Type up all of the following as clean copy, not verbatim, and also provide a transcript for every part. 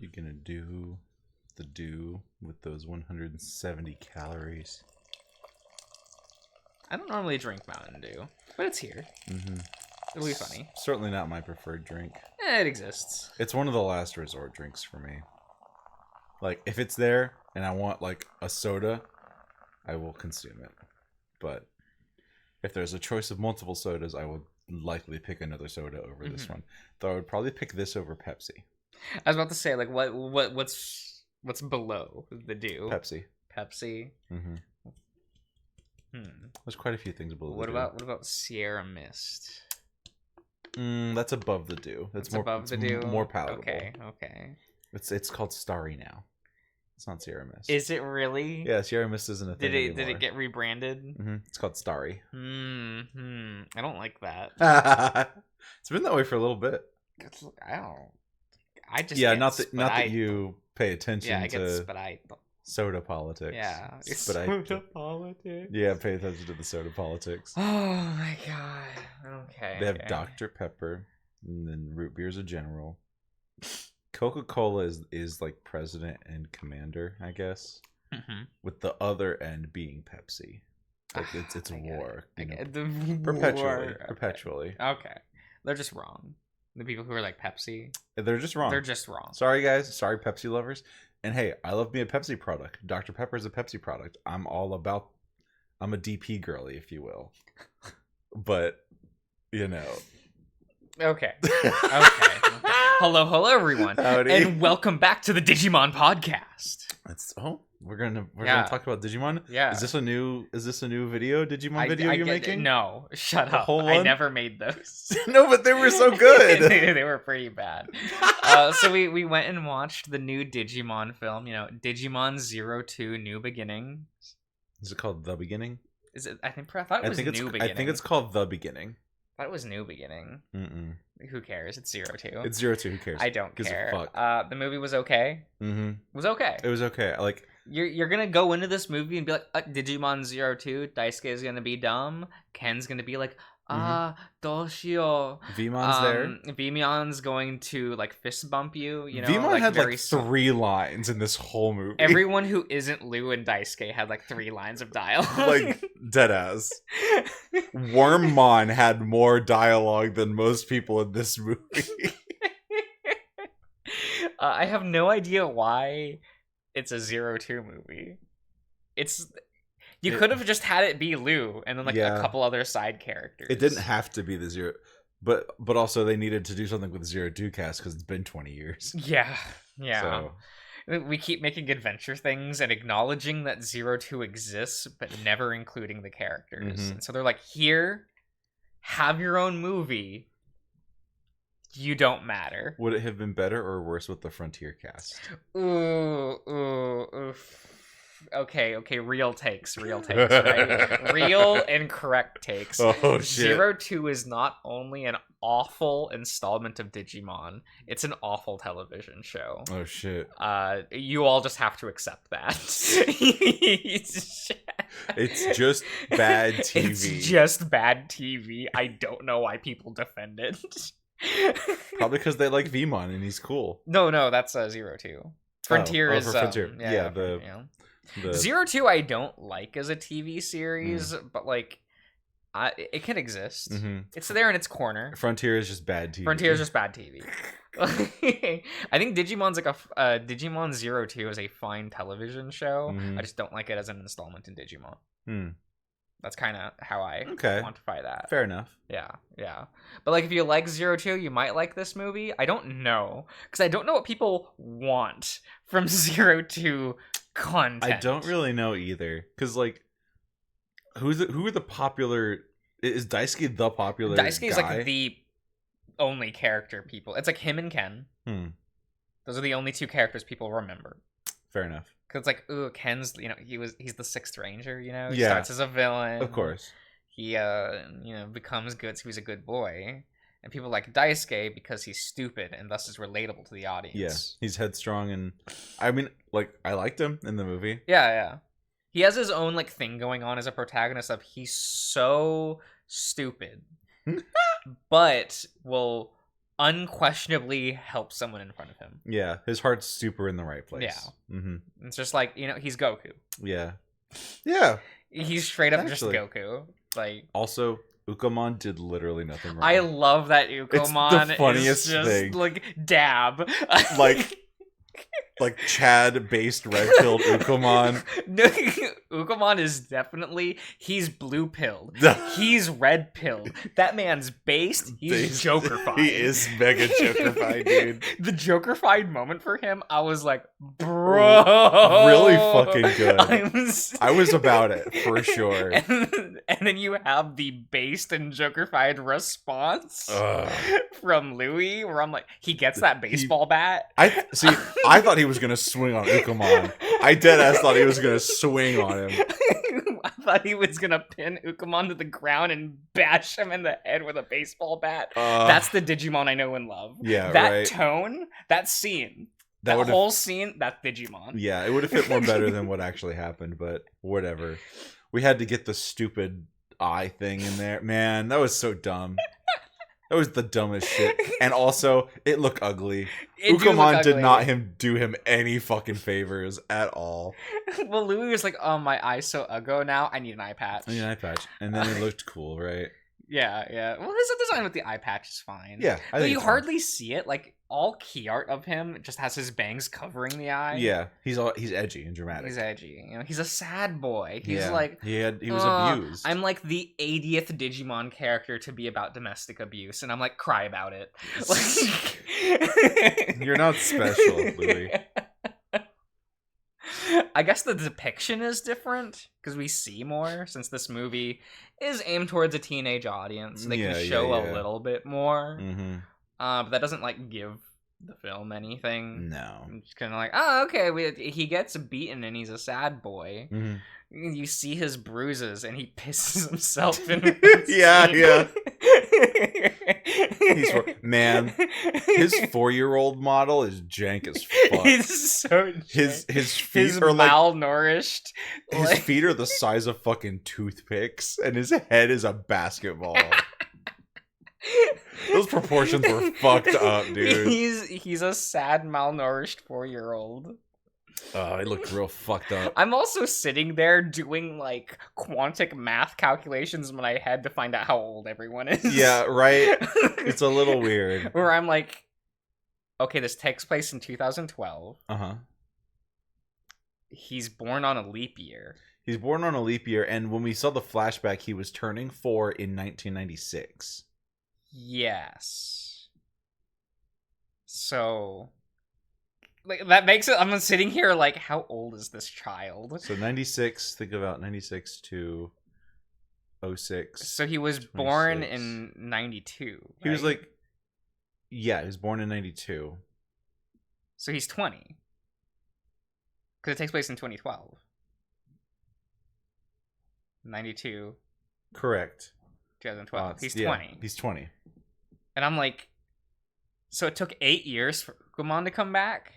You gonna do the dew with those 170 calories? I don't normally drink Mountain Dew, but it's here. Mm-hmm. It'll be funny. Certainly not my preferred drink. It exists. It's one of the last resort drinks for me. Like, if it's there and I want, like, a soda, I will consume it. But if there's a choice of multiple sodas, I would likely pick another soda over this one. Though I would probably pick this over Pepsi. I was about to say, like, what's below the Dew? Pepsi. Pepsi? Mm-hmm. There's quite a few things below the Dew. What about Sierra Mist? That's above the Dew. That's more above the Dew. More palatable. Okay. It's called Starry now. It's not Sierra Mist. Is it really? Yeah, Sierra Mist isn't a thing anymore. Did it get rebranded? Mm-hmm. It's called Starry. I don't like that. It's been that way for a little bit. I just not that you pay attention to I soda politics. Yeah, soda politics. Yeah, pay attention to the soda politics. Oh my god. Okay. They have Dr. Pepper, and then root beer's a general. Coca-Cola is like president and commander, I guess. With the other end being Pepsi. Like it's a war. Perpetually. Okay. They're just wrong. The people who are like Pepsi. They're just wrong. They're just wrong. Sorry, guys. Sorry, Pepsi lovers. And hey, I love me a Pepsi product. Dr. Pepper is a Pepsi product. I'm a DP girly, if you will. But, you know. Okay. Hello, everyone. Howdy. And welcome back to the Digimon podcast. We're gonna talk about Digimon. Yeah. Is this a new video video you're making? No, shut up. Whole I one? never made those. No, but they were so good. they were pretty bad. So we went and watched the new Digimon film. You know, Digimon 02 New Beginning. Is it called The Beginning? Is it? I thought it was New Beginning. I think it's called The Beginning. I thought it was New Beginning. Who cares? It's 02. It's 02. Who cares? I don't care. Fuck. The movie was okay. It was okay. It was okay. Like, you're gonna go into this movie and be like, Digimon 02, Daisuke is gonna be dumb. Ken's gonna be like, doshio. Veemon's there. Veemon's going to like fist bump you. You know, Veemon had like 3 lines in this whole movie. Everyone who isn't Lou and Daisuke had like 3 lines of dialogue. Like deadass. Wormmon had more dialogue than most people in this movie. I have no idea why it's a 02 movie. You could have just had it be Lou and then like a couple other side characters. It didn't have to be the 0, but also they needed to do something with 02 cast because it's been 20 years. Yeah. So. We keep making adventure things and acknowledging that 02 exists, but never including the characters. And so they're like, here, have your own movie. You don't matter. Would it have been better or worse with the Frontier cast? Ooh. Okay, real takes, right? Real and correct takes. Oh, shit. 02 is not only an awful installment of Digimon, it's an awful television show. Oh, shit. You all just have to accept that. It's just bad TV. It's just bad TV. I don't know why people defend it. Probably because they like Veemon and he's cool. No, that's 02. Frontier is Frontier. The 02 I don't like as a TV series, but like it can exist. It's there in its corner. Frontier is just bad TV. I think Digimon's like Digimon 02 is a fine television show. I just don't like it as an installment in Digimon. That's kind of how I quantify that. Fair enough. Yeah. But like if you like 02, you might like this movie. I don't know. Because I don't know what people want from 02 content. I don't really know either. Because like, who are the popular... Is Daisuke the popular Daisuke is guy? like the only character people... It's like him and Ken. Those are the only 2 characters people remember. Fair enough. Because it's like, ooh, Ken's, you know, he's the 6th Ranger, you know? He starts as a villain. Of course. He, becomes good, so he's a good boy. And people like Daisuke because he's stupid and thus is relatable to the audience. Yeah, he's headstrong and... I mean, like, I liked him in the movie. Yeah. He has his own, like, thing going on as a protagonist of he's so stupid, but will unquestionably help someone in front of him. Yeah, his heart's super in the right place. Yeah. Mm-hmm. It's just like, he's Goku. Yeah. Yeah. He's straight up Actually. just Goku. Like, also, Ukamon did literally nothing wrong. I love that Ukamon it's the funniest is just thing. like dab. Like Chad-based red-pilled Ukamon. No, Ukamon is definitely, he's blue-pilled. He's red-pilled. That man's based, he's Joker-fied. He is mega Joker-fied, dude. The Joker-fied moment for him, I was like, bro. Really fucking good. I was about it, for sure. And then you have the based and Joker-fied response from Louis, where I'm like, he gets that baseball bat. I thought he was gonna swing on Ukamon. I deadass thought he was gonna swing on him. I thought he was gonna pin Ukamon to the ground and bash him in the head with a baseball bat. That's the Digimon I know and love. Yeah, that right. tone, that scene, that whole scene, that's Digimon. Yeah, it would have fit more better than what actually happened, but whatever. We had to get the stupid eye thing in there. Man, that was so dumb. That was the dumbest shit. And also, it looked ugly. Ukamon did not do him any fucking favors at all. Well, Louis was like, oh, my eye's so uggo now, I need an eye patch. I need an eye patch. And then it looked cool, right? Yeah. Well, his design with the eye patch is fine. Yeah, I think you hardly see it. Like, all key art of him just has his bangs covering the eye. Yeah, he's edgy and dramatic. He's edgy. He's a sad boy. He's like he was abused. I'm like the 80th Digimon character to be about domestic abuse, and I'm like, cry about it. You're not special, Louis. I guess the depiction is different because we see more since this movie is aimed towards a teenage audience. They can show a little bit more. Mm-hmm. But that doesn't like give the film anything. No, it's kind of like, oh, okay, he gets beaten and he's a sad boy. Mm-hmm. You see his bruises and he pisses himself in. yeah. Man, his 4-year-old model is jank as fuck. He's so jank. His feet are malnourished. His feet are the size of fucking toothpicks, and his head is a basketball. Those proportions were fucked up, dude. He's a sad, malnourished 4-year-old. Oh, it looked real fucked up. I'm also sitting there doing like quantic math calculations in my head to find out how old everyone is. Yeah, right? It's a little weird. Where I'm like, okay, this takes place in 2012. Uh-huh. He's born on a leap year. He's born on a leap year, and when we saw the flashback, he was turning 4 in 1996. Yes. So, like, that makes it, I'm sitting here like, how old is this child? So 96, think about 96 to 06. So he was 26. born in 92. Right? He was like, yeah, he was born in 92. So he's 20. Because it takes place in 2012. 92. Correct. 2012. He's 20. Yeah, he's 20. And I'm like, so it took 8 years for Ukamon to come back?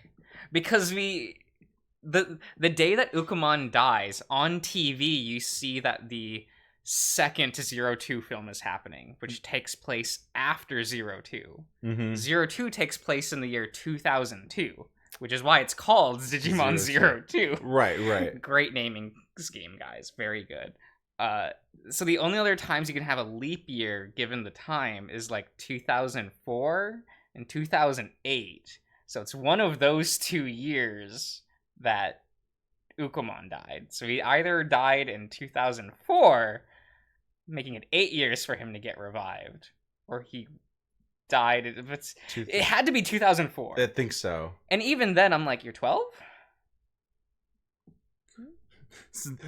Because the day that Ukamon dies, on TV, you see that the second 02 film is happening, which takes place after 02. Mm-hmm. 02 takes place in the year 2002, which is why it's called Digimon 02. Right. Great naming scheme, guys. Very good. So the only other times you can have a leap year given the time is like 2004 and 2008. So it's one of those 2 years that Ukamon died. So he either died in 2004, making it 8 years for him to get revived, or he died. It had to be 2004. I think so. And even then, I'm like, you're 12?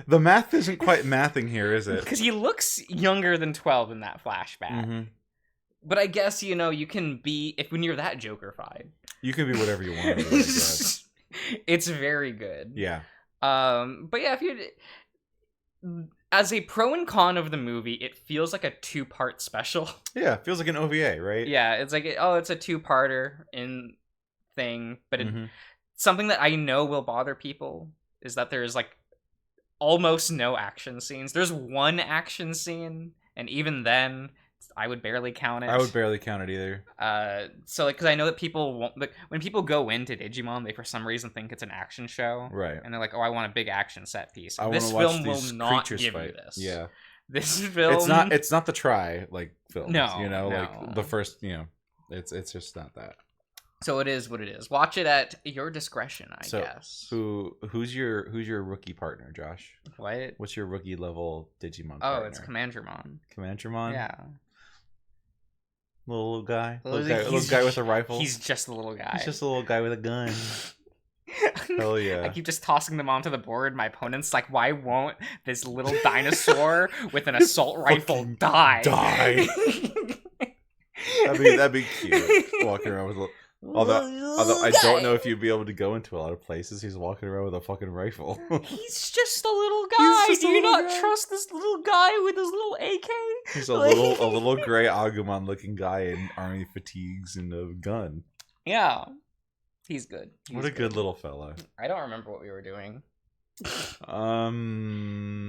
The math isn't quite mathing here, is it? Because he looks younger than 12 in that flashback. Mm-hmm. But I guess, you can be, when you're that Joker-fied. You can be whatever you want. I guess. It's very good. Yeah. But yeah, if you, as a pro and con of the movie, it feels like a 2-part special. Yeah, it feels like an OVA, right? Yeah, it's like, it's a 2-parter in thing, but something that I know will bother people is that there's like almost no action scenes. There's one action scene, and even then, I would barely count it. I would barely count it either. So like, because I know that people won't, like, when people go into Digimon, they for some reason think it's an action show, Right? and they're like, "Oh, I want a big action set piece." I This want to watch film these will not creatures give fight. you this. Yeah, This film. It's not the Try like film. No, you know, no. like the first. You know, it's just not that. So it is what it is. Watch it at your discretion, I guess. Who's your rookie partner, Josh? What? What's your rookie level Digimon Oh, partner? it's Commandramon. Commandramon? Yeah. Little guy? Little He's- guy with a rifle? He's just a little guy. He's just a little guy with a gun. Hell yeah. I keep just tossing them onto the board. My opponent's like, why won't this little dinosaur with an assault rifle Fucking die? That'd be cute. Walking around with a little... Although I don't know if you'd be able to go into a lot of places. He's walking around with a fucking rifle. He's just a little guy. Just Do a you little not guy. trust this little guy with his little AK? He's a Like- little gray Agumon looking guy in army fatigues and a gun. Yeah. He's good. What a good little fella. I don't remember what we were doing. Was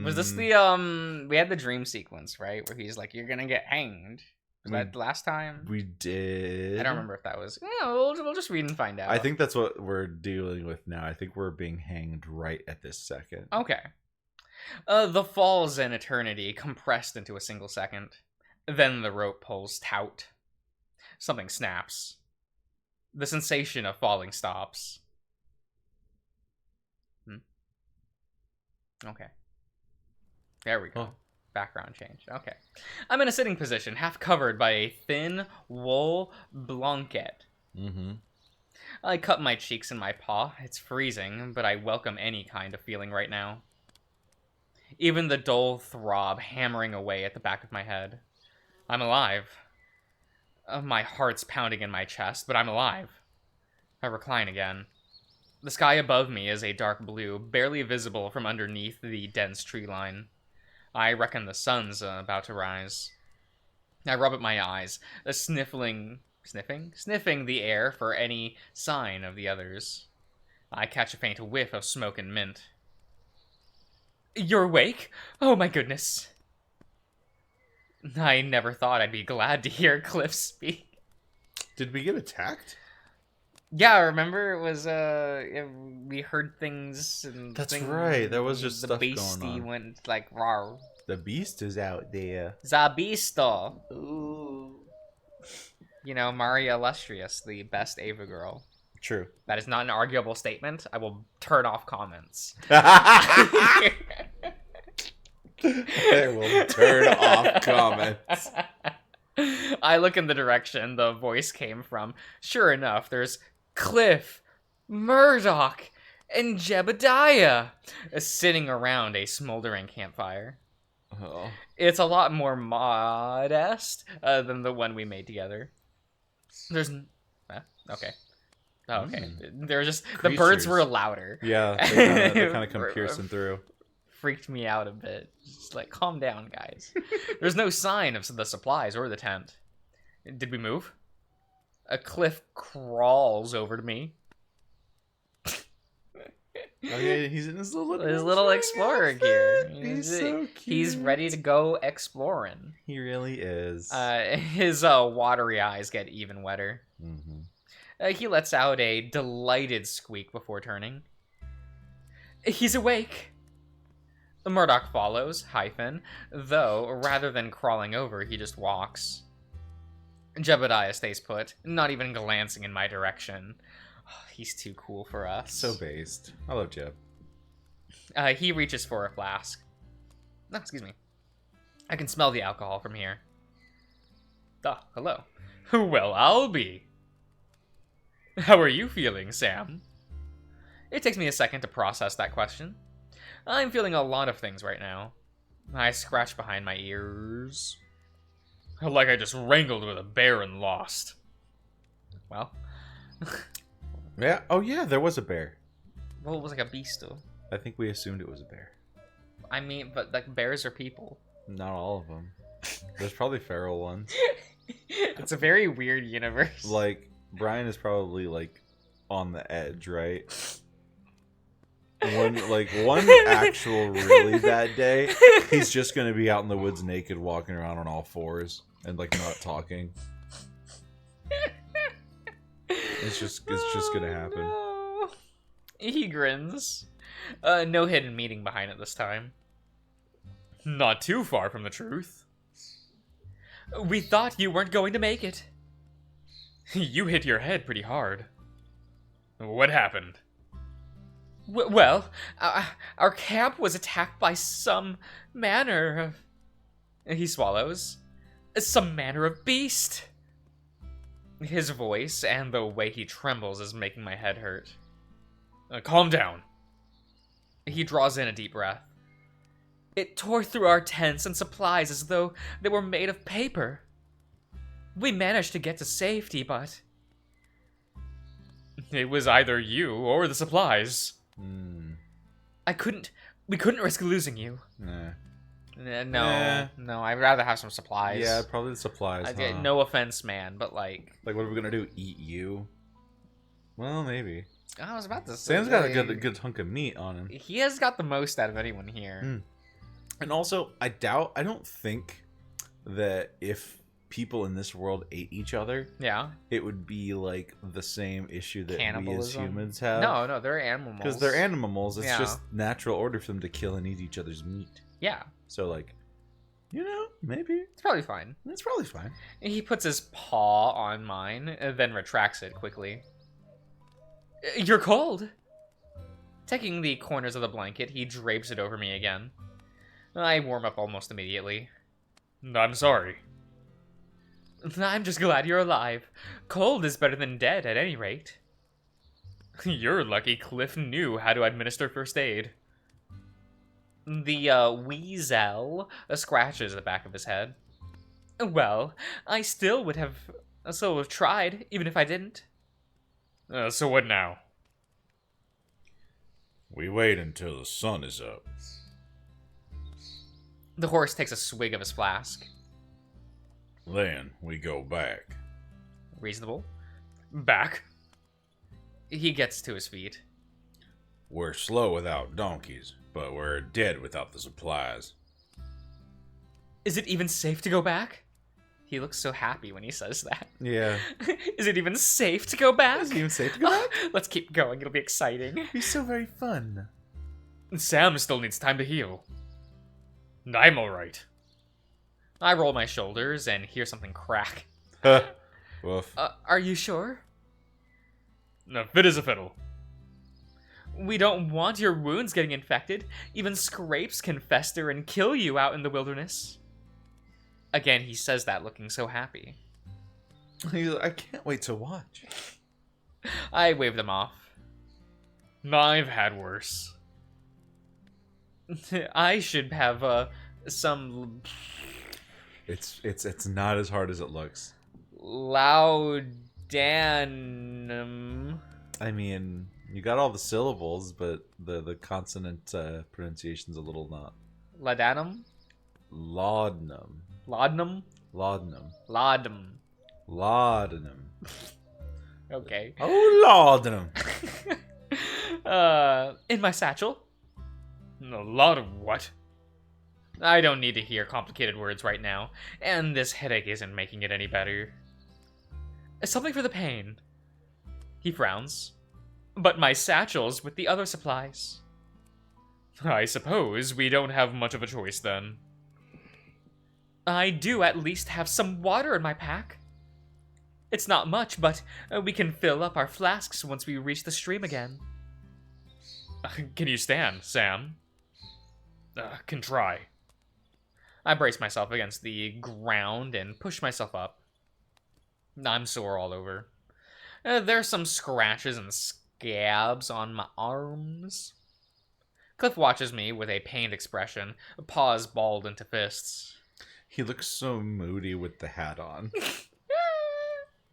Was this the we had the dream sequence, right? Where he's like, "You're gonna get hanged." Was We- that the last time? We did. I don't remember if that was. Yeah, we'll just read and find out. I think that's what we're dealing with now. I think we're being hanged right at this second. Okay. The falls in eternity compressed into a single second. Then the rope pulls taut. Something snaps. The sensation of falling stops. Okay. There we go. Oh. Background change. Okay. I'm in a sitting position, half covered by a thin wool blanket. Mm-hmm. I cut my cheeks in my paw. It's freezing, but I welcome any kind of feeling right now. Even the dull throb hammering away at the back of my head. I'm alive. My heart's pounding in my chest, but I'm alive. I recline again. The sky above me is a dark blue, barely visible from underneath the dense tree line. I reckon the sun's about to rise. I rub at my eyes, sniffing the air for any sign of the others. I catch a faint whiff of smoke and mint. You're awake? Oh my goodness. I never thought I'd be glad to hear Cliff speak. Did we get attacked? Yeah, remember it was we heard things and That's right, there was just the stuff going beastie on. went like rawr. The beast is out there. Zabisto. Ooh. You know, Maria Illustrious, the best Ava girl. True. That is not an arguable statement. I will turn off comments. I will turn off comments. I look in the direction the voice came from. Sure enough, there's Cliff, Mrjosh, and Jebediah sitting around a smoldering campfire. Oh. It's a lot more modest than the one we made together. There's... okay. Oh, okay. They're just... The birds Creatures. were louder. Yeah, they kind of come piercing through. Freaked me out a bit. Just like, calm down, guys. There's no sign of the supplies or the tent. Did we move? A Cliff crawls over to me. Oh yeah, he's in his little explorer gear. He's so cute. He's ready to go exploring. He really is. His watery eyes get even wetter. Mm-hmm. He lets out a delighted squeak before turning. He's awake. Murdoch follows, though rather than crawling over, he just walks. Jebediah stays put, not even glancing in my direction. He's too cool for us. So based. I love Jeb. He reaches for a flask. No, excuse me. I can smell the alcohol from here. Hello. Well, I'll be. How are you feeling, Sam? It takes me a second to process that question. I'm feeling a lot of things right now. I scratch behind my ears. Like I just wrangled with a bear and lost. Well. Yeah. Oh yeah, there was a bear. Well, it was like a beast, though. I think we assumed it was a bear. I mean, but like bears are people. Not all of them. There's probably feral ones. It's a very weird universe. Like Brian is probably like on the edge, right? One actual really bad day, he's just gonna be out in the woods naked, walking around on all fours, and like not talking. It's just gonna happen. No. He grins. No hidden meaning behind it this time. Not too far from the truth. We thought you weren't going to make it. You hit your head pretty hard. What happened? Well, our camp was attacked by some manner of... He swallows. Some manner of beast. His voice and the way he trembles is making my head hurt. Calm down. He draws in a deep breath. It tore through our tents and supplies as though they were made of paper. We managed to get to safety, but... It was either you or the supplies. We couldn't risk losing you. Nah. No, I'd rather have some supplies. Yeah, probably the supplies. Huh? No offense, man, but like... Like, what are we gonna do? Eat you? Well, maybe. I was about to say... Sam's got a good hunk of meat on him. He has got the most out of anyone here. And also, I don't think that if people in this world ate each other, it would be like the same issue that we as humans have. No, they're animals. Because they're animals. It's just natural order for them to kill and eat each other's meat. Yeah. So, like, maybe. It's probably fine. It's probably fine. He puts his paw on mine, and then retracts it quickly. You're cold. Taking the corners of the blanket, he drapes it over me again. I warm up almost immediately. I'm sorry. I'm just glad you're alive. Cold is better than dead, at any rate. You're lucky Cliff knew how to administer first aid. The weasel scratches the back of his head. Well, I still would have tried, even if I didn't. So what now? We wait until the sun is up. The horse takes a swig of his flask. Then we go back. Reasonable. Back? He gets to his feet. We're slow without donkeys, but we're dead without the supplies. Is it even safe to go back? He looks so happy when he says that. Yeah. Is it even safe to go back? Is it even safe to go back? Let's keep going. It'll be exciting. It'll be so very fun. Sam still needs time to heal. I'm alright. I roll my shoulders and hear something crack. Woof. Are you sure? Fit as a fiddle. We don't want your wounds getting infected. Even scrapes can fester and kill you out in the wilderness. Again, he says that looking so happy. I can't wait to watch. I wave them off. I've had worse. I should have some... It's not as hard as it looks. Laudanum. I mean, you got all the syllables, but the consonant pronunciation's a little not. Laudanum? Laudanum. Laudanum? Laudanum. Laudanum. Laudanum. Okay. Oh, laudanum. In my satchel? A lot of what? I don't need to hear complicated words right now, and this headache isn't making it any better. Something for the pain. He frowns. But my satchel's with the other supplies. I suppose we don't have much of a choice then. I do at least have some water in my pack. It's not much, but we can fill up our flasks once we reach the stream again. Can you stand, Sam? Can try. I brace myself against the ground and push myself up. I'm sore all over. There's some scratches and scabs on my arms. Cliff watches me with a pained expression, paws balled into fists. He looks so moody with the hat on.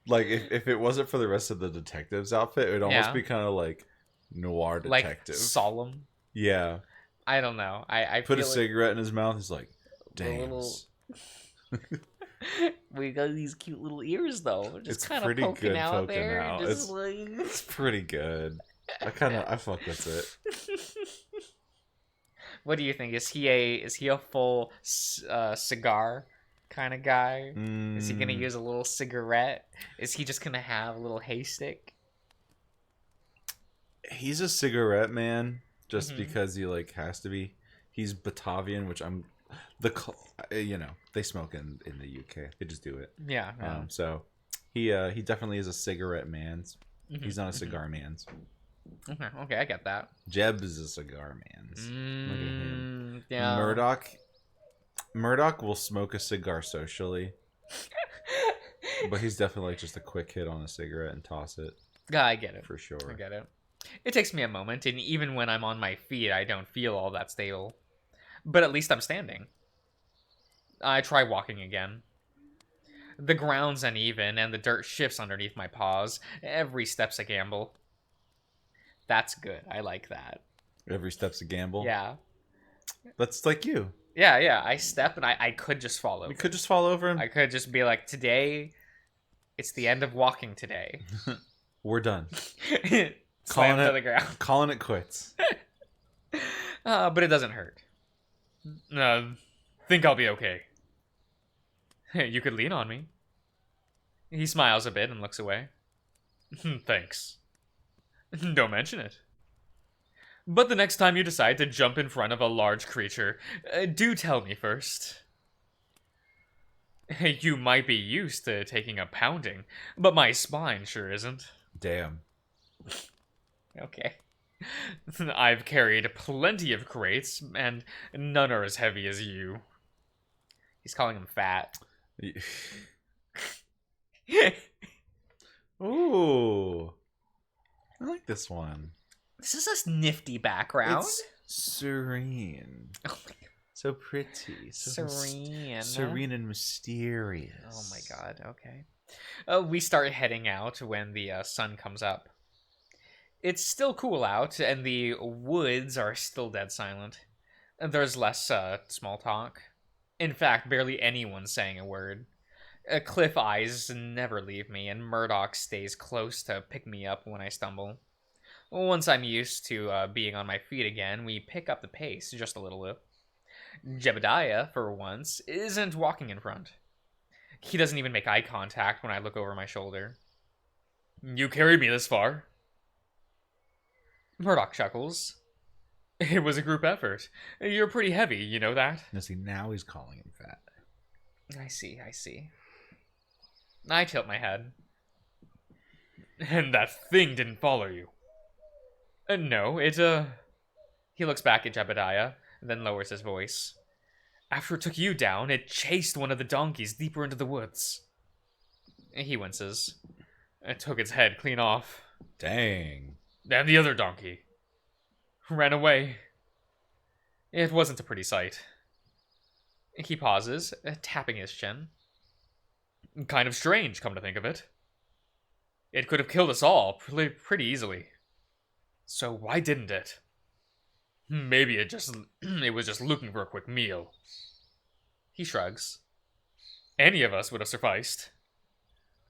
Like, if it wasn't for the rest of the detective's outfit, it would almost be kind of like noir detective. Like solemn? Yeah. I don't know. I put feel a cigarette in his mouth. He's like, damn. We got these cute little ears, though. Just kind of pretty poking good out poking there. out. It's pretty good. I fuck with it. What do you think? Is he a full cigar kind of guy? Is he gonna Mm, use a little cigarette? Is he just gonna have a little hay stick? he's a cigarette man just Mm-hmm. because he like has to be. He's Batavian, which I'm you know, they smoke in the UK. They just do it. Yeah, yeah. So he definitely is a cigarette man's. He's not a cigar man's. Okay, okay, I get that. Jeb is a cigar man's. Look at him. Yeah. Murdoch will smoke a cigar socially, but he's definitely like just a quick hit on a cigarette and toss it Yeah, I get it. for sure. I get it. It takes me a moment, and even when I'm on my feet, I don't feel all that stable. But at least I'm standing. I try walking again. The ground's uneven, and the dirt shifts underneath my paws. Every step's a gamble. That's good. I like that. Every step's a gamble. Yeah. That's like you. Yeah, yeah. I step, and I could just fall over. We could just fall over and I could just be like, today, it's the end of walking today. we're done. Slam to the ground. Calling it quits. But it doesn't hurt. Think I'll be okay. You could lean on me. He smiles a bit and looks away. Thanks. Don't mention it. But the next time you decide to jump in front of a large creature, do tell me first. You might be used to taking a pounding, but my spine sure isn't. Damn. Okay. I've carried plenty of crates, and none are as heavy as you. He's calling him fat. Ooh. I like this one. This is a nifty background. It's serene. Oh my god. So pretty. So Serene. serene and mysterious. Oh my god, okay. We start heading out when the sun comes up. It's still cool out, and the woods are still dead silent. There's less small talk. In fact, barely anyone's saying a word. Cliff eyes never leave me, and Murdoch stays close to pick me up when I stumble. Once I'm used to being on my feet again, we pick up the pace just a little bit. Jebediah, for once, isn't walking in front. He doesn't even make eye contact when I look over my shoulder. You carried me this far. Murdoch chuckles. It was a group effort. You're pretty heavy, you know that? Now see, now he's calling him fat. I see. I tilt my head. And that thing didn't follow you. No, it, He looks back at Jebediah, then lowers his voice. After it took you down, it chased one of the donkeys deeper into the woods. He winces. It took its head clean off. Dang. And the other donkey ran away. It wasn't a pretty sight. He pauses, tapping his chin. Kind of strange, come to think of it. It could have killed us all pretty easily. So why didn't it? Maybe it was just looking for a quick meal. He shrugs. Any of us would have sufficed.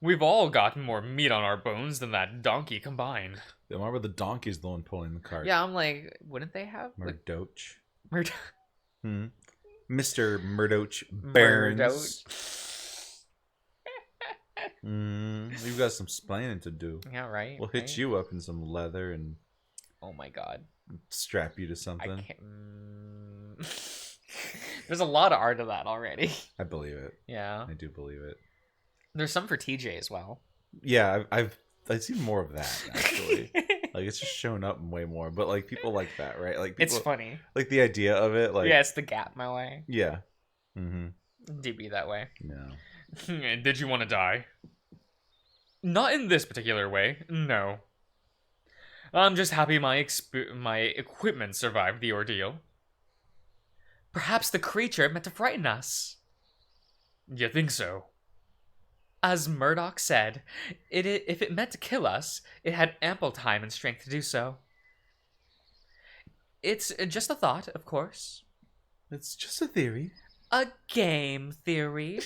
We've all got more meat on our bones than that donkey combined. Then why were the donkeys the one pulling the cart? Yeah, I'm like, wouldn't they have? Murdoch. Murdoch. Mr. Murdoch Barons. We've got some splaining to do. Yeah, right. We'll hitch you up in some leather and Oh my god. strap you to something. I can't. There's a lot of art of that already. I believe it. Yeah. I do believe it. There's some for TJ as well. Yeah, I've seen more of that actually. Like it's just shown up way more, but like people like that, right? Like people, It's funny. like the idea of it. Like Yeah, it's the gap my way. yeah. Mm-hmm. Do be that way. No. Did you want to die? Not in this particular way. No. I'm just happy my equipment survived the ordeal. Perhaps the creature meant to frighten us. You think so? As Murdoch said, if it meant to kill us, it had ample time and strength to do so. It's just a thought, of course. It's just a theory. A game theory.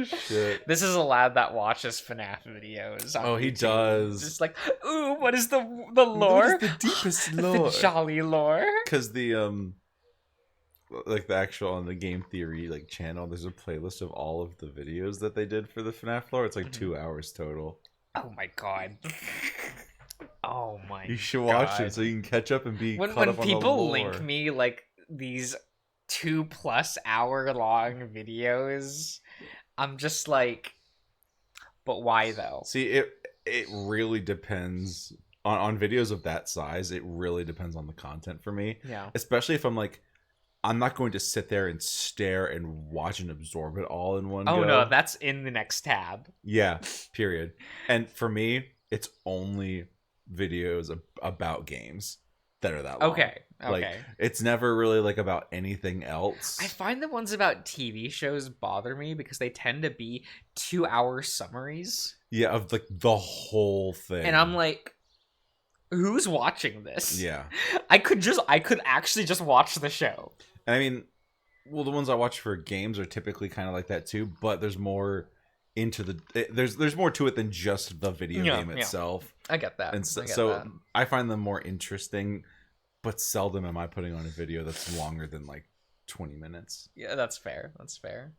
Shit. This is a lad that watches FNAF videos. On He YouTube. does. Just like, ooh, what is the lore? What is the deepest lore? The jolly lore. Because the like the actual on the Game Theory like channel, there's a playlist of all of the videos that they did for the FNAF lore. It's like 2 hours total. Oh my god. Oh my You should god. watch it so you can catch up and be caught When up on the people lore. link me like these 2+ hour long videos, I'm just like, but why though? See, it really depends on videos of that size. It really depends on the content for me. Yeah. Especially if I'm like, I'm not going to sit there and stare and watch and absorb it all in one go. Oh no, that's in the next tab. Yeah, period. And for me, it's only videos about games that are that long. Okay. Like, it's never really like about anything else. I find the ones about TV shows bother me because they tend to be 2-hour summaries. Yeah, of like the whole thing. And I'm like, who's watching this? Yeah. I could actually just watch the show. I mean, well, the ones I watch for games are typically kind of like that too, but there's more into there's more to it than just the video game itself. I get that. And so I find them more interesting, but seldom am I putting on a video that's longer than like 20 minutes. Yeah, that's fair. That's fair.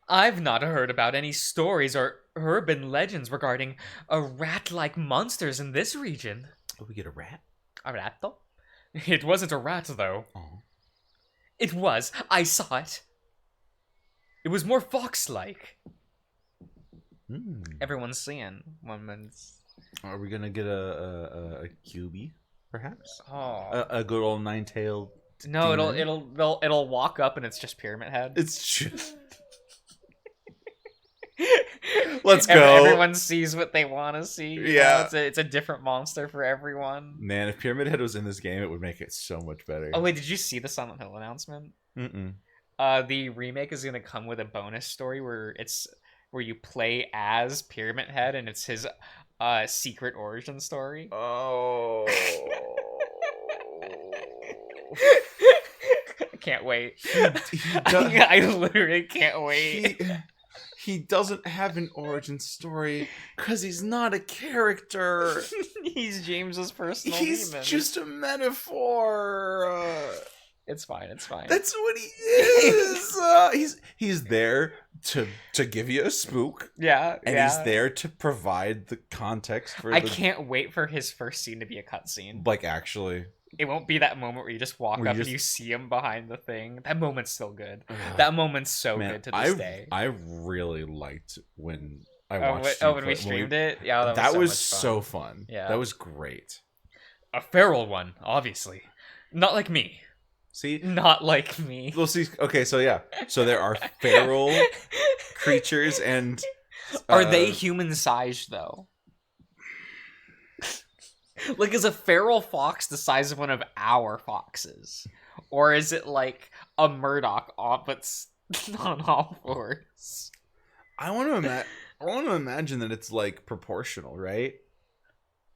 I've not heard about any stories or urban legends regarding a rat-like monsters in this region. Oh, we get a rat? A ratto? It wasn't a rat, though. Oh. It was. I saw it. It was more fox-like. Everyone's seeing. Are we gonna get a QB, perhaps? Oh, A good old nine-tailed. no! demon? It'll walk up and it's just Pyramid Head. It's just. Let's go. Everyone sees what they want to see. Yeah, it's a different monster for everyone. Man, if Pyramid Head was in this game, it would make it so much better. Oh wait, did you see the Silent Hill announcement? Mm-mm. The remake is gonna come with a bonus story where you play as Pyramid Head and it's his secret origin story. Oh. I can't wait. does- I literally can't wait. He doesn't have an origin story because he's not a character. He's James's personal He's demon. just a metaphor. It's fine. It's fine. That's what he is. He's there to give you a spook. Yeah, And yeah. he's there to provide the context for I can't wait for his first scene to be a cutscene. like actually. It won't be that moment where you just walk Where you up just- and you see him behind the thing. That moment's still good. Ugh. That moment's so Man, good to this day. I really liked when I Oh, watched. when we streamed it? Yeah, That was so so much fun. fun. Yeah. That was great. A feral one, obviously. Not like me. See, Not like me. we'll see. Okay, so yeah, so there are feral creatures, and Are they human-sized, though? Like, is a feral fox the size of one of our foxes? Or is it like a Murdoch, but on all fours? I want to imagine that it's like proportional, right?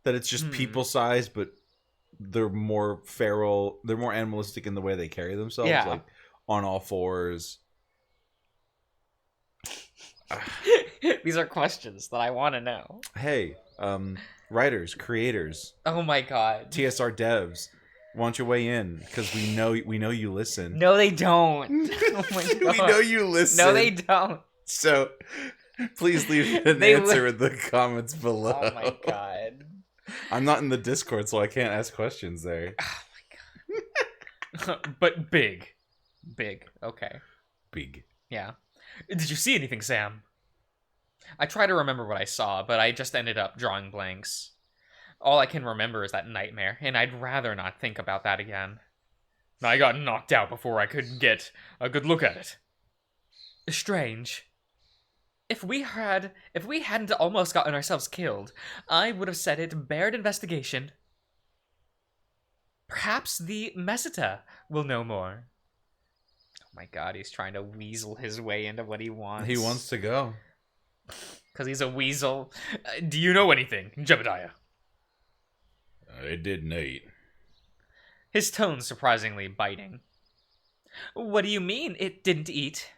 That it's just people size, but they're more feral. They're more animalistic in the way they carry themselves, Yeah. like on all fours. These are questions that I want to know. Hey, writers, creators, Oh my god. TSR devs, why don't you weigh in? Because we know you listen. No, they don't. Oh my god. We know you listen. No, they don't. So please leave an They answer in the comments below. Oh my god. I'm not in the Discord, so I can't ask questions there. Oh my god. But big. Big. Okay. Big. Yeah. Did you see anything, Sam? I try to remember what I saw, but I just ended up drawing blanks. All I can remember is that nightmare, and I'd rather not think about that again. I got knocked out before I could get a good look at it. Strange. If we hadn't almost gotten ourselves killed, I would have said it bared investigation. Perhaps the Meseta will know more. Oh my god, he's trying to weasel his way into what he wants. He wants to go. Because he's a weasel. Do you know anything, Jebediah? It didn't eat. His tone surprisingly biting. What do you mean, it didn't eat?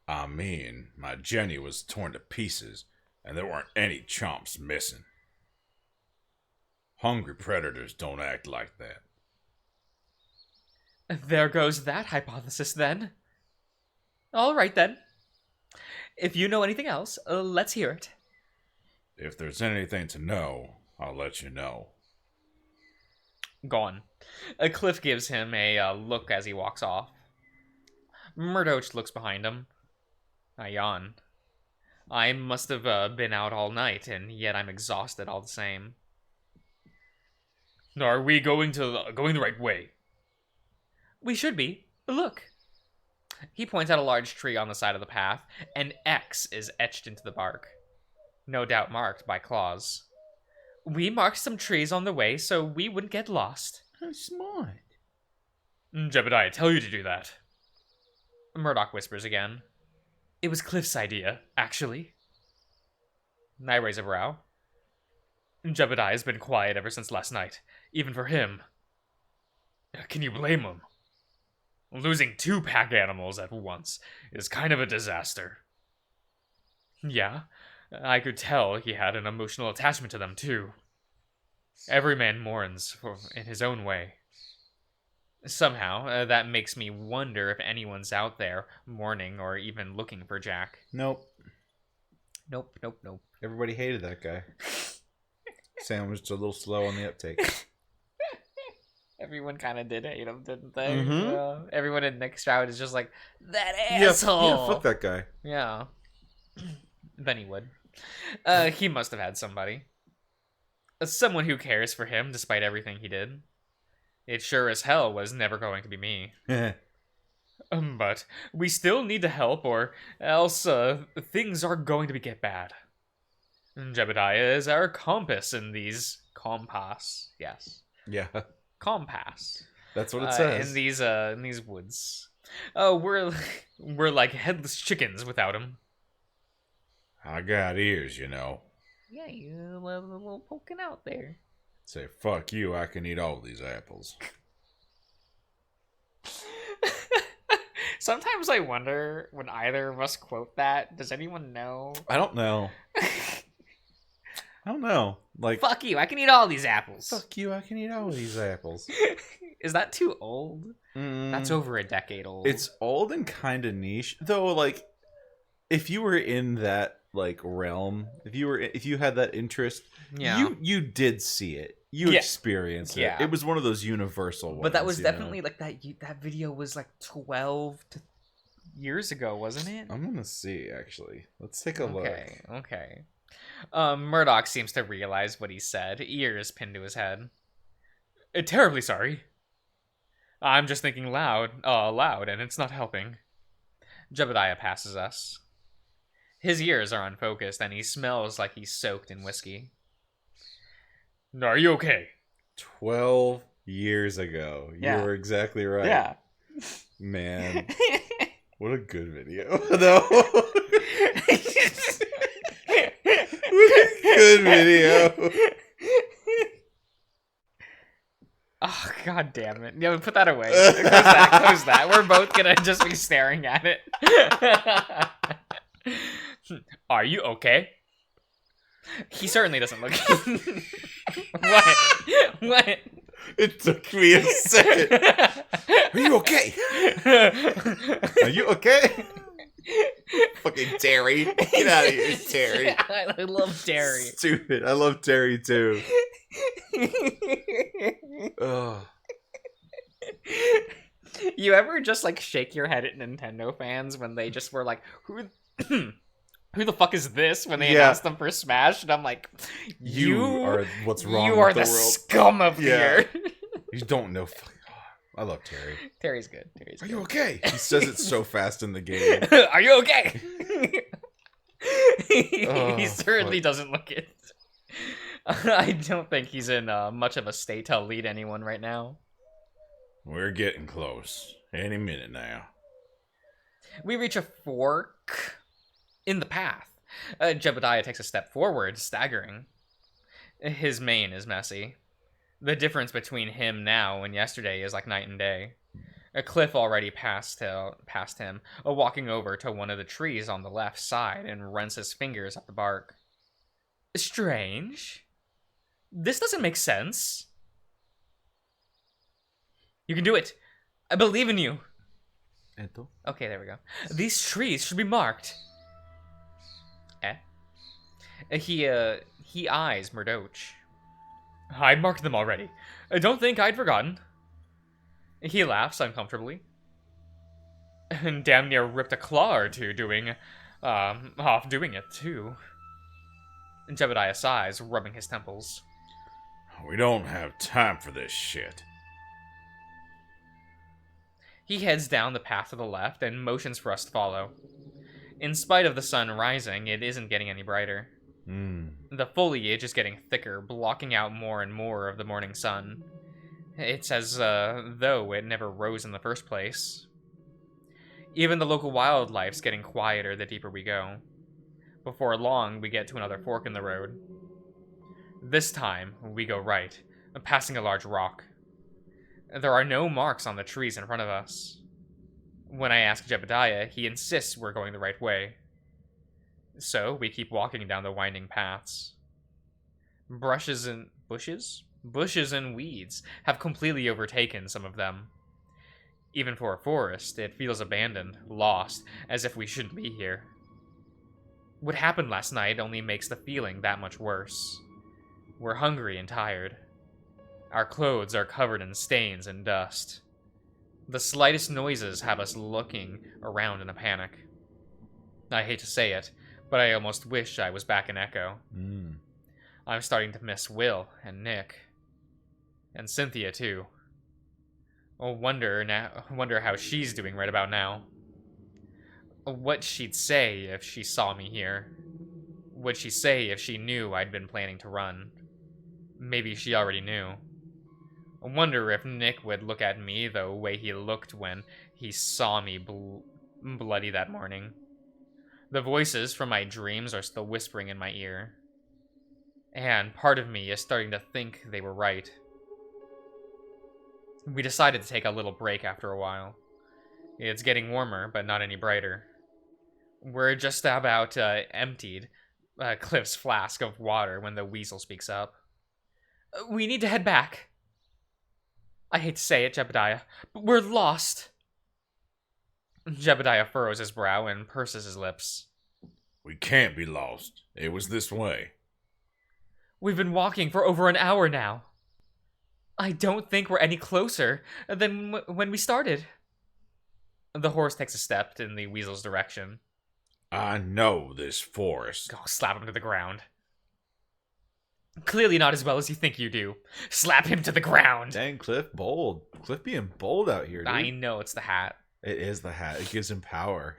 I mean, my Jenny was torn to pieces, and there weren't any chomps missing. Hungry predators don't act like that. There goes that hypothesis, then. All right, then. If you know anything else, let's hear it. If there's anything to know, I'll let you know. Gone. Cliff gives him a look as he walks off. Mrjosh looks behind him. I yawn. I must have been out all night, and yet I'm exhausted all the same. Are we going the right way? We should be. Look. He points out a large tree on the side of the path. An X is etched into the bark. No doubt marked by claws. We marked some trees on the way so we wouldn't get lost. How smart. Jebediah, tell you to do that. Murdoch whispers again. It was Cliff's idea, actually. I raise a brow. Jebediah has been quiet ever since last night, even for him. Can you blame him? Losing 2 pack animals at once is kind of a disaster. Yeah, I could tell he had an emotional attachment to them, too. Every man mourns in his own way. Somehow, that makes me wonder if anyone's out there mourning or even looking for Jack. Nope. Nope. Everybody hated that guy. Sam was just a little slow on the uptake. Everyone kind of did hate him, didn't they? Mm-hmm. Everyone in Nick Stroud is just like, that asshole! Yeah, fuck that guy. Yeah. Then he would. He must have had somebody. Someone who cares for him despite everything he did. It sure as hell was never going to be me. But we still need to help, or else things are going to get bad. Jebediah is our compass in these compass. Yes. Yeah. Compass. That's what it says. In these woods. We're like headless chickens without him. I got ears, you know. Yeah, you a little poking out there. Say, fuck you, I can eat all these apples. Sometimes I wonder, when either of us quote that, does anyone know? I don't know. Like, fuck you, I can eat all these apples. Fuck you, I can eat all these apples. Is that too old? That's over a decade old. It's old and kind of niche. Though, like, if you were in that, like, realm, if you had that interest, yeah, you did see it. You experienced it. Yeah. It was one of those universal ones. But that was definitely, like, that video was, like, 12 years ago, wasn't it? I'm gonna see, actually. Let's take a look. Okay. Murdoch seems to realize what he said, ears pinned to his head. Terribly sorry. I'm just thinking aloud, and it's not helping. Jebediah passes us. His ears are unfocused, and he smells like he's soaked in whiskey. Are you okay? 12 years ago. You were exactly right. Yeah. Man. What a good video. No. Good video. Oh, god damn it. Yeah, put that away. Close that. We're both gonna just be staring at it. Are you okay? He certainly doesn't look. What? It took me a second. Are you okay? Are you okay? Fucking Terry. Get out of here, Terry. I love Terry. Stupid. I love Terry too. Ugh. You ever just like shake your head at Nintendo fans when they just were like, who the fuck is this, when they announced them for Smash? And I'm like, you are what's wrong you with are the the world. scum of the earth. You don't know. I love Terry. Terry's good. Are you okay? He says it so fast in the game. Are you okay? He certainly doesn't look it. I don't think he's in much of a state to lead anyone right now. We're getting close. Any minute now. We reach a fork in the path. Jebediah takes a step forward, staggering. His mane is messy. The difference between him now and yesterday is like night and day. A cliff already past him, walking over to one of the trees on the left side and runs his fingers up the bark. Strange. This doesn't make sense. You can do it. I believe in you. Ento? Okay, there we go. These trees should be marked. Eh? He eyes Mrjosh. I'd marked them already. I don't think I'd forgotten. He laughs uncomfortably. And damn near ripped a claw or two off doing it, too. Jebediah sighs, rubbing his temples. We don't have time for this shit. He heads down the path to the left and motions for us to follow. In spite of the sun rising, it isn't getting any brighter. The foliage is getting thicker, blocking out more and more of the morning sun. It's as though it never rose in the first place. Even the local wildlife's getting quieter the deeper we go. Before long, we get to another fork in the road. This time, we go right, passing a large rock. There are no marks on the trees in front of us. When I ask Jebediah, he insists we're going the right way. So, we keep walking down the winding paths. Bushes and weeds have completely overtaken some of them. Even for a forest, it feels abandoned, lost, as if we shouldn't be here. What happened last night only makes the feeling that much worse. We're hungry and tired. Our clothes are covered in stains and dust. The slightest noises have us looking around in a panic. I hate to say it, but I almost wish I was back in Echo. I'm starting to miss Will and Nick. And Cynthia, too. Wonder how she's doing right about now. What she'd say if she saw me here. What'd she say if she knew I'd been planning to run? Maybe she already knew. I wonder if Nick would look at me the way he looked when he saw me bloody that morning. The voices from my dreams are still whispering in my ear. And part of me is starting to think they were right. We decided to take a little break after a while. It's getting warmer, but not any brighter. We're just about emptied Cliff's flask of water when the weasel speaks up. We need to head back. I hate to say it, Jebediah, but we're lost. Jebediah furrows his brow and purses his lips. We can't be lost. It was this way. We've been walking for over an hour now. I don't think we're any closer than when we started. The horse takes a step in the weasel's direction. I know this forest. Go slap him to the ground. Clearly not as well as you think you do. Slap him to the ground. Dang, Cliff, bold. Cliff being bold out here, dude. I know it's the hat. It is the hat. It gives him power.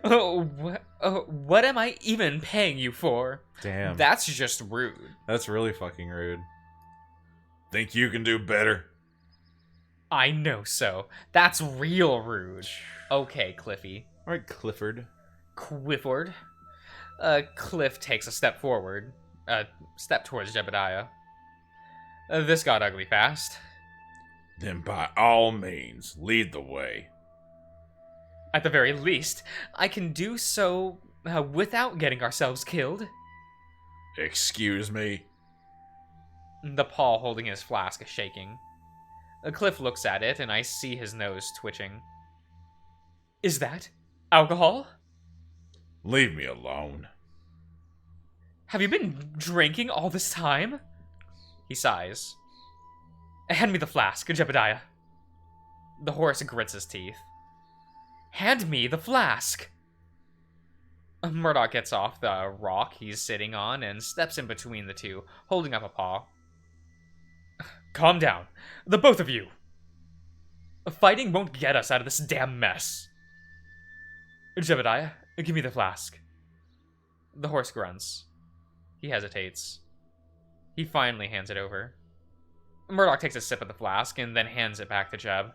What am I even paying you for? Damn. That's just rude. That's really fucking rude. Think you can do better? I know so. That's real rude. Okay, Cliffy. Alright, Clifford. Quifford. Cliff takes a step forward. A step towards Jebediah. This got ugly fast. Then by all means, lead the way. At the very least, I can do so without getting ourselves killed. Excuse me? The paw holding his flask is shaking. Cliff looks at it, and I see his nose twitching. Is that alcohol? Leave me alone. Have you been drinking all this time? He sighs. Hand me the flask, Jebediah. The horse grits his teeth. Hand me the flask. Murdoch gets off the rock he's sitting on and steps in between the two, holding up a paw. Calm down, the both of you. Fighting won't get us out of this damn mess. Jebediah, give me the flask. The horse grunts. He hesitates. He finally hands it over. Murdoch takes a sip of the flask and then hands it back to Jeb.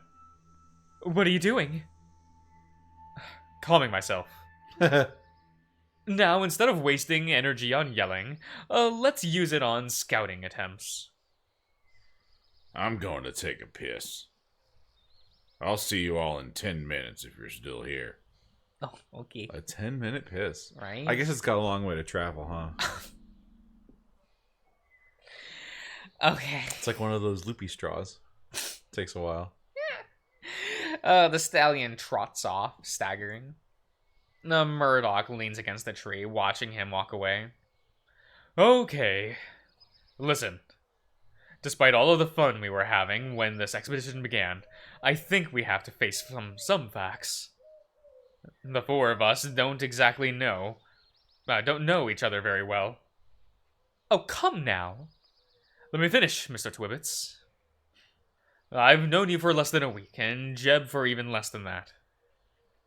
What are you doing? Calming myself. Now, instead of wasting energy on yelling, let's use it on scouting attempts. I'm going to take a piss. I'll see you all in 10 minutes if you're still here. Oh, okay. A 10-minute piss. Right? I guess it's got a long way to travel, huh? Okay. It's like one of those loopy straws. Takes a while. The stallion trots off, staggering. The Murdoch leans against the tree, watching him walk away. Okay. Listen. Despite all of the fun we were having when this expedition began, I think we have to face some facts. The four of us don't exactly don't know each other very well. Oh, come now. Let me finish, Mr. Twibbits. I've known you for less than a week, and Jeb for even less than that.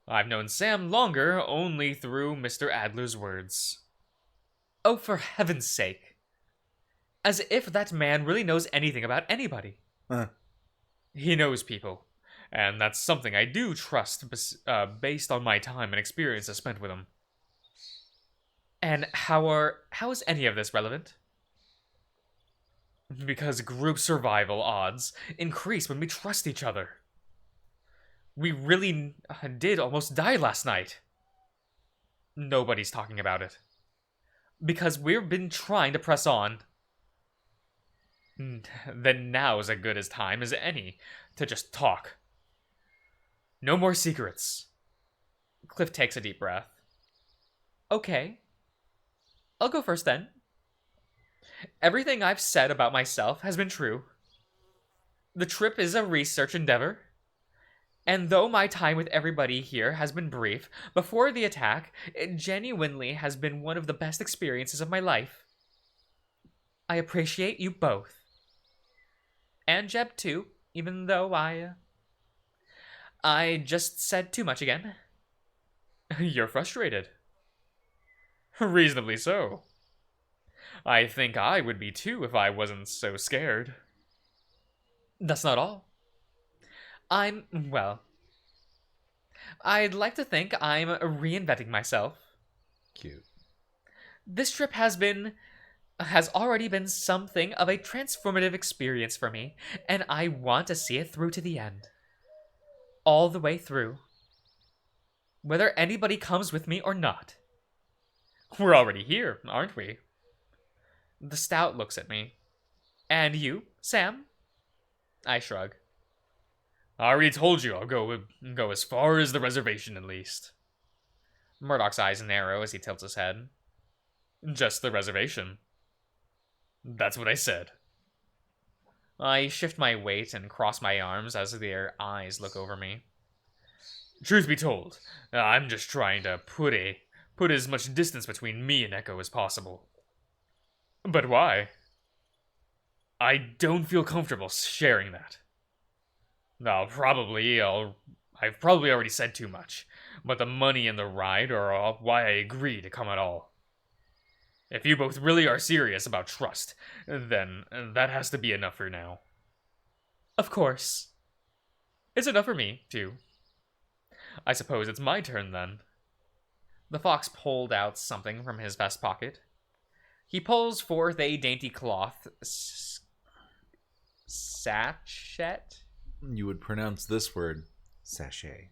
I've known Sam longer only through Mr. Adler's words. Oh, for heaven's sake. As if that man really knows anything about anybody. Huh. He knows people, and that's something I do trust based on my time and experiences spent with him. And how is any of this relevant? Because group survival odds increase when we trust each other. We really did almost die last night. Nobody's talking about it. Because we've been trying to press on. Then now's as good a time as any to just talk. No more secrets. Cliff takes a deep breath. Okay. I'll go first then. Everything I've said about myself has been true. The trip is a research endeavor. And though my time with everybody here has been brief, before the attack, it genuinely has been one of the best experiences of my life. I appreciate you both. And Jeb too, even though I just said too much again. You're frustrated. Reasonably so. I think I would be too if I wasn't so scared. That's not all. I'd like to think I'm reinventing myself. Cute. This trip has already been something of a transformative experience for me, and I want to see it through to the end. All the way through. Whether anybody comes with me or not. We're already here, aren't we? The stout looks at me. And you, Sam? I shrug. I already told you I'll go as far as the reservation at least. Murdoch's eyes narrow as he tilts his head. Just the reservation. That's what I said. I shift my weight and cross my arms as their eyes look over me. Truth be told, I'm just trying to put as much distance between me and Echo as possible. But why? I don't feel comfortable sharing that. I've probably already said too much, but the money and the ride are all why I agree to come at all. If you both really are serious about trust, then that has to be enough for now. Of course. It's enough for me, too. I suppose it's my turn, then. The fox pulled out something from his vest pocket. He pulls forth a dainty cloth sachet? You would pronounce this word sachet.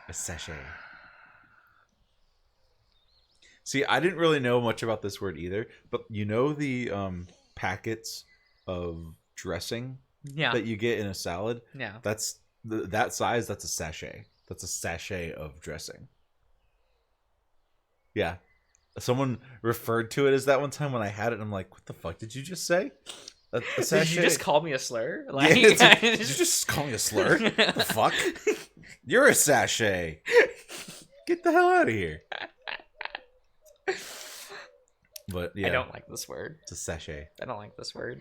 A sachet. See, I didn't really know much about this word either, but you know the packets of dressing that you get in a salad? Yeah. That's that size, that's a sachet. That's a sachet of dressing. Yeah. Someone referred to it as that one time when I had it, and I'm like, what the fuck did you just say? A sachet? Did you just call me a slur? Like, yeah, did you just call me a slur? What the fuck? You're a sachet. Get the hell out of here. But yeah, I don't like this word. It's a sachet. I don't like this word.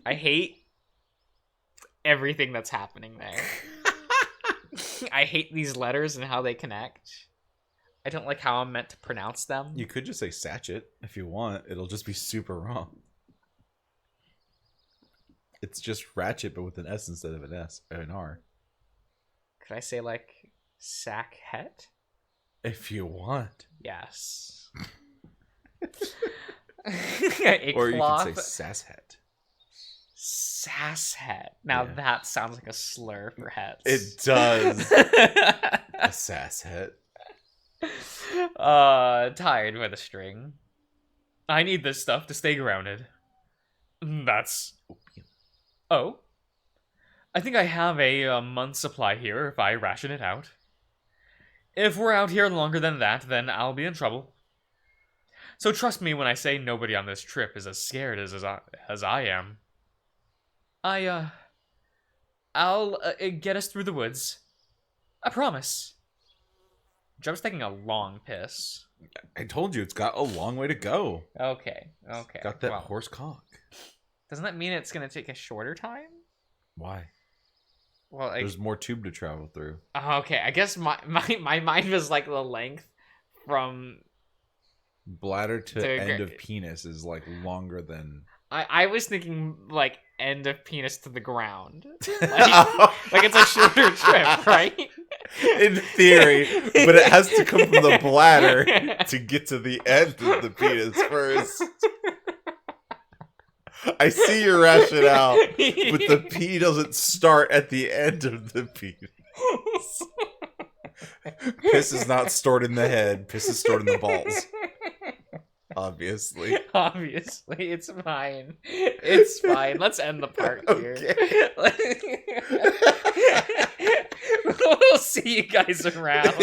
I hate everything that's happening there. I hate these letters and how they connect. I don't like how I'm meant to pronounce them. You could just say sachet if you want. It'll just be super wrong. It's just ratchet, but with an S instead of an S or an R. Could I say like sackhet? If you want. Yes. Or you could say sasshet. Sasshet. Now that sounds like a slur for hets. It does. A sasshet. Tied by the string. I need this stuff to stay grounded. That's... Opium. Oh? I think I have a month's supply here if I ration it out. If we're out here longer than that, then I'll be in trouble. So trust me when I say nobody on this trip is as scared as I am. I'll get us through the woods. I promise. Jum's taking a long piss. I told you it's got a long way to go. Okay. Got that Well, horse cock. doesn't that mean it's gonna take a shorter time? Why? Well, There's more tube to travel through. okay. I guess my mind was like the length from. Bladder to To end gr- of penis is like longer than. I was thinking like end of penis to the ground. Like it's a shorter trip, right? In theory, but it has to come from the bladder to get to the end of the penis first. I see your rationale, but the pee doesn't start at the end of the penis. Piss is not stored in the head. Piss is stored in the balls. Obviously. Obviously, it's fine. It's fine. Let's end the part here. Okay. We'll see you guys around.